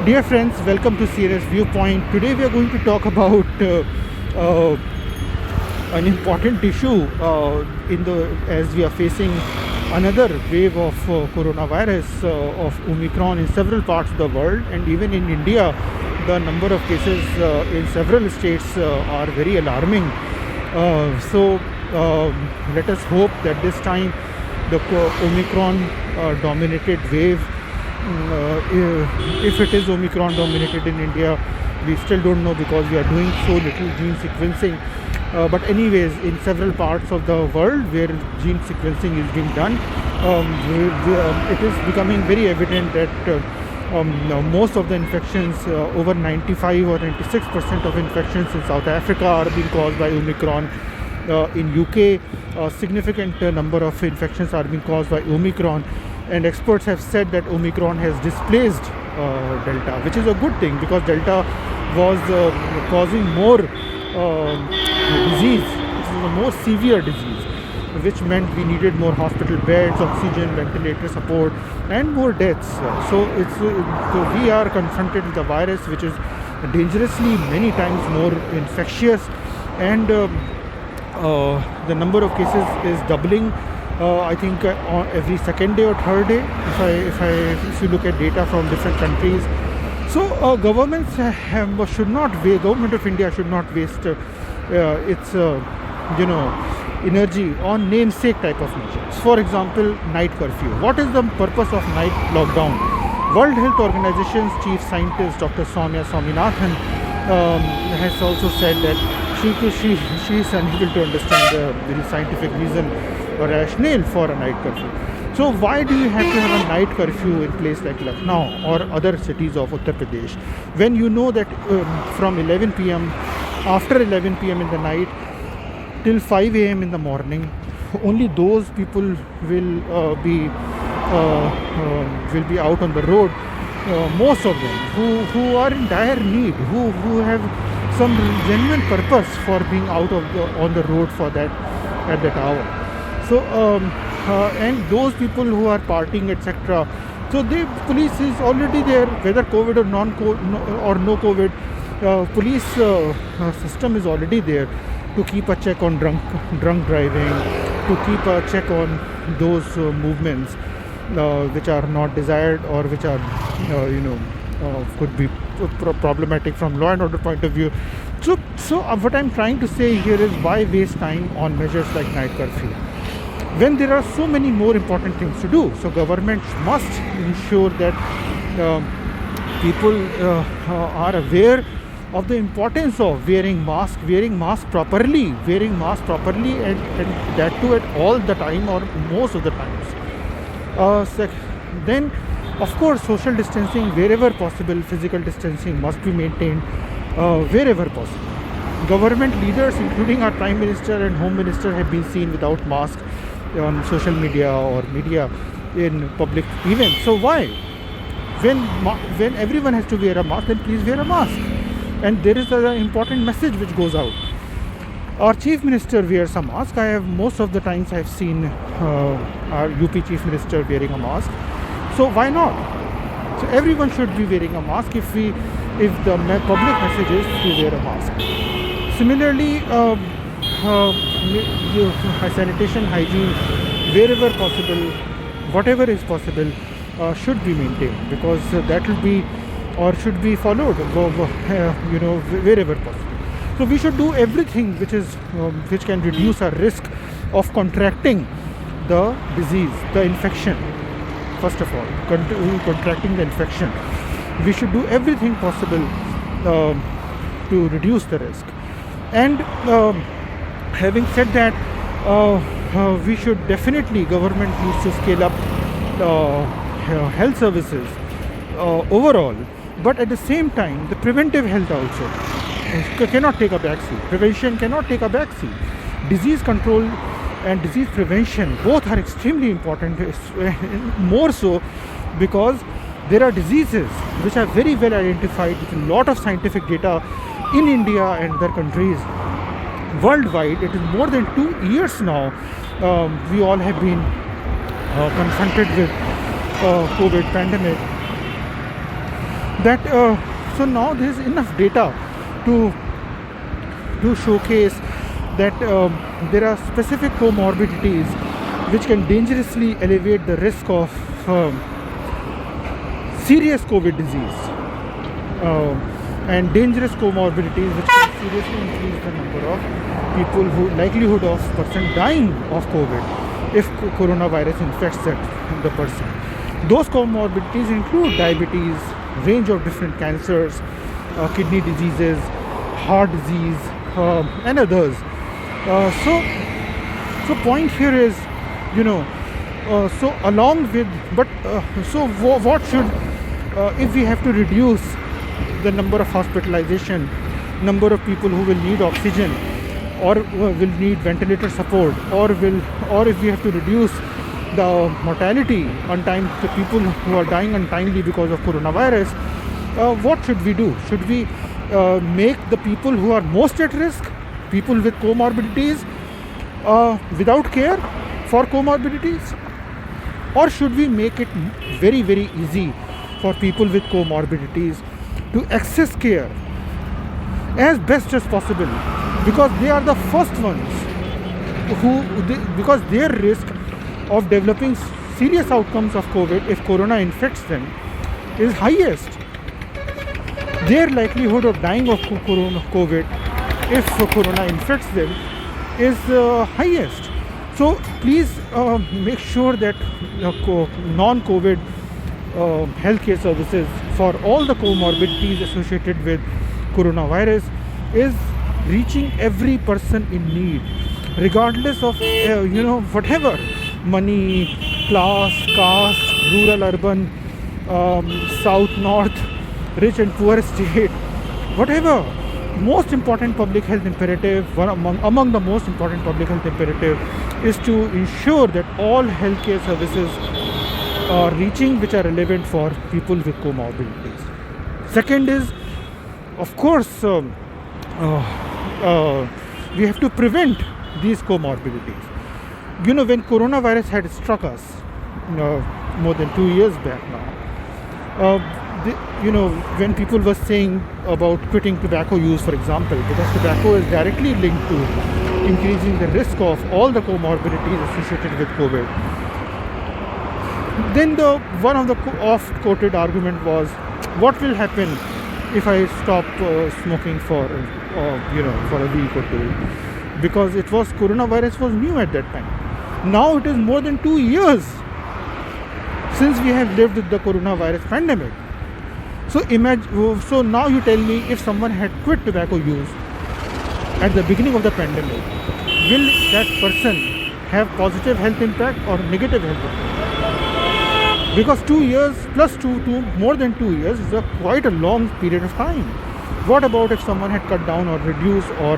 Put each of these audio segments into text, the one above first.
Dear friends, welcome to CNS Viewpoint. Today we are going to talk about uh, an important issue as we are facing another wave of coronavirus of Omicron in several parts of the world, and even in India, the number of cases in several states are very alarming. Let us hope that this time the Omicron dominated wave, if it is Omicron dominated in India, we still don't know because we are doing so little gene sequencing. But anyways, in several parts of the world where gene sequencing is being done, it is becoming very evident that most of the infections, over 95 or 96% of infections in South Africa are being caused by Omicron. In UK, a significant number of infections are being caused by Omicron, and experts have said that Omicron has displaced Delta, which is a good thing because Delta was causing more disease. It was a more severe disease, which meant we needed more hospital beds, oxygen, ventilator support, and more deaths. So we are confronted with a virus which is dangerously many times more infectious, and the number of cases is doubling. I think on every second day or third day, if you look at data from different countries. So government of India should not waste its energy on namesake type of measures. For example, night curfew. What is the purpose of night lockdown? World Health Organization's chief scientist Dr. Soumya Swaminathan has also said that she is unable to understand the scientific reason or rationale for a night curfew. So why do you have to have a night curfew in place like Lucknow or other cities of Uttar Pradesh, when you know that from 11 p.m. after 11 p.m. in the night till 5 a.m. in the morning, only those people will be out on the road. Most of them who are in dire need, who have some genuine purpose for being out on the road for that at that hour. So and those people who are partying, etc. So the police is already there, whether COVID or no COVID. Police system is already there to keep a check on drunk driving, to keep a check on those movements which are not desired or which are could be problematic from law and order point of view. So what I'm trying to say here is, why waste time on measures like night curfew when there are so many more important things to do? So government must ensure that people are aware of the importance of wearing mask properly, and that too at all the time or most of the times. Then of course social distancing wherever possible, physical distancing must be maintained wherever possible. Government leaders, including our Prime Minister and Home Minister, have been seen without mask on social media or media in public events. So why? When everyone has to wear a mask, then please wear a mask. And there is an important message which goes out. Our Chief Minister wears a mask. Most of the times I have seen our UP Chief Minister wearing a mask. So why not? So everyone should be wearing a mask if the public message is to wear a mask. Similarly, sanitation, hygiene, wherever possible, whatever is possible, should be maintained, because that will be or should be followed, wherever possible. So we should do everything which can reduce our risk of contracting the disease, the infection. First of all, contracting the infection, we should do everything possible to reduce the risk. And having said that, we should definitely, government needs to scale up health services overall, but at the same time the preventive health also cannot take a backseat. Prevention cannot take a backseat. Disease control and disease prevention both are extremely important, more so because there are diseases which are very well identified with a lot of scientific data in India and other countries worldwide. It is more than 2 years now we all have been confronted with COVID pandemic. that so now there is enough data to showcase that there are specific comorbidities which can dangerously elevate the risk of serious COVID disease, and dangerous comorbidities which can seriously increase the number of people who likelihood of person dying of COVID if coronavirus infects the person. Those comorbidities include diabetes, range of different cancers, kidney diseases, heart disease, and others. So point here is, so along with, but what should, if we have to reduce the number of hospitalization, number of people who will need oxygen, or will need ventilator support, or if we have to reduce the mortality on time, the people who are dying untimely because of coronavirus, what should we do? Should we make the people who are most at risk, people with comorbidities, without care for comorbidities? Or should we make it very, very easy for people with comorbidities to access care as best as possible? Because they are the first ones because their risk of developing serious outcomes of COVID if corona infects them is highest. Their likelihood of dying of COVID if corona infects them is highest. So please make sure that non-COVID healthcare services for all the comorbidities associated with coronavirus is reaching every person in need, regardless of whatever money, class, caste, rural, urban, south, north, rich and poor state, whatever. Most important public health imperative, among the most important public health imperative, is to ensure that all healthcare services are reaching which are relevant for people with comorbidities. Second is, of course, we have to prevent these comorbidities. When coronavirus had struck us more than 2 years back now, when people were saying about quitting tobacco use, for example, because tobacco is directly linked to increasing the risk of all the comorbidities associated with COVID, then one of the oft-quoted argument was, what will happen if I stop smoking for a week or two? Because coronavirus was new at that time. Now it is more than 2 years since we have lived with the coronavirus pandemic. So now you tell me, if someone had quit tobacco use at the beginning of the pandemic, will that person have positive health impact or negative health impact? Because 2 years plus more than 2 years is quite a long period of time. What about if someone had cut down or reduced or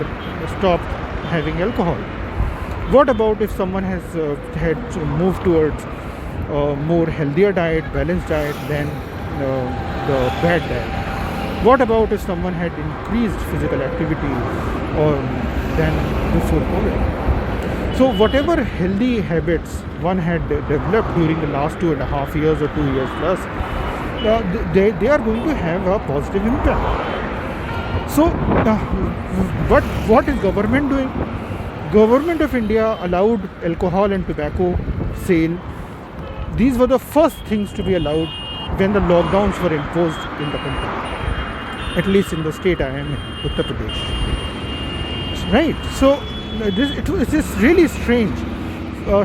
stopped having alcohol? What about if someone has had moved towards more healthier diet, balanced diet than the bad diet? What about if someone had increased physical activity than before COVID? So whatever healthy habits one had developed during the last 2.5 years or 2 years plus, they are going to have a positive impact. So, but what is government doing? Government of India allowed alcohol and tobacco sale. These were the first things to be allowed when the lockdowns were imposed in the country, at least in the state I am in, Uttar Pradesh. Right? So it is really strange.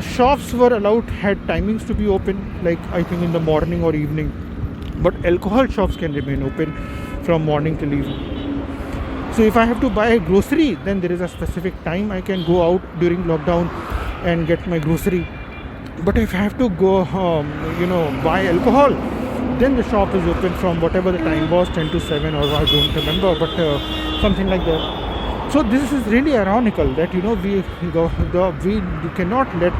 Shops were allowed, had timings to be open, like I think in the morning or evening, but alcohol shops can remain open from morning till evening. So if I have to buy a grocery, then there is a specific time I can go out during lockdown and get my grocery. But if I have to go buy alcohol, then the shop is open from whatever the time was, 10 to 7, or I don't remember, but something like that. So this is really ironical that we cannot let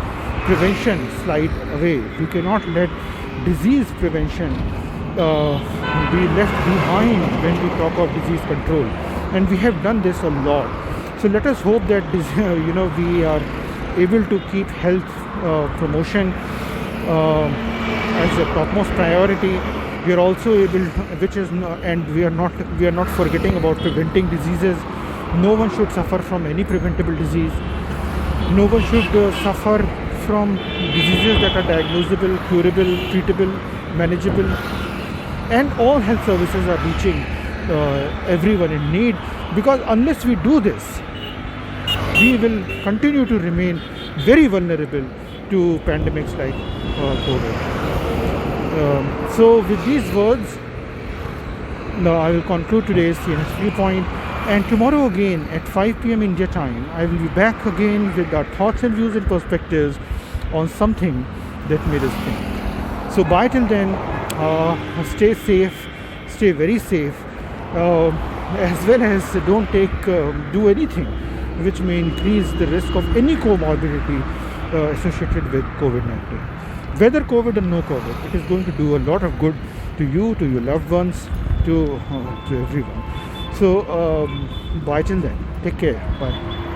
prevention slide away. We cannot let disease prevention be left behind when we talk of disease control. And we have done this a lot. So let us hope that we are able to keep health promotion as a topmost priority, We are also able, which is, and we are not forgetting about preventing diseases. No one should suffer from any preventable disease. No one should suffer from diseases that are diagnosable, curable, treatable, manageable, and all health services are reaching everyone in need. Because unless we do this, we will continue to remain very vulnerable to pandemics like COVID. So, with these words, now I will conclude today's CNS Viewpoint. And tomorrow again at 5 p.m. India time, I will be back again with our thoughts and views and perspectives on something that made us think. So, bye till then. Stay safe, stay very safe, as well as don't do anything which may increase the risk of any comorbidity associated with COVID-19. Whether COVID or no COVID, it is going to do a lot of good to you, to your loved ones, to everyone. So, bye till then. Take care. Bye.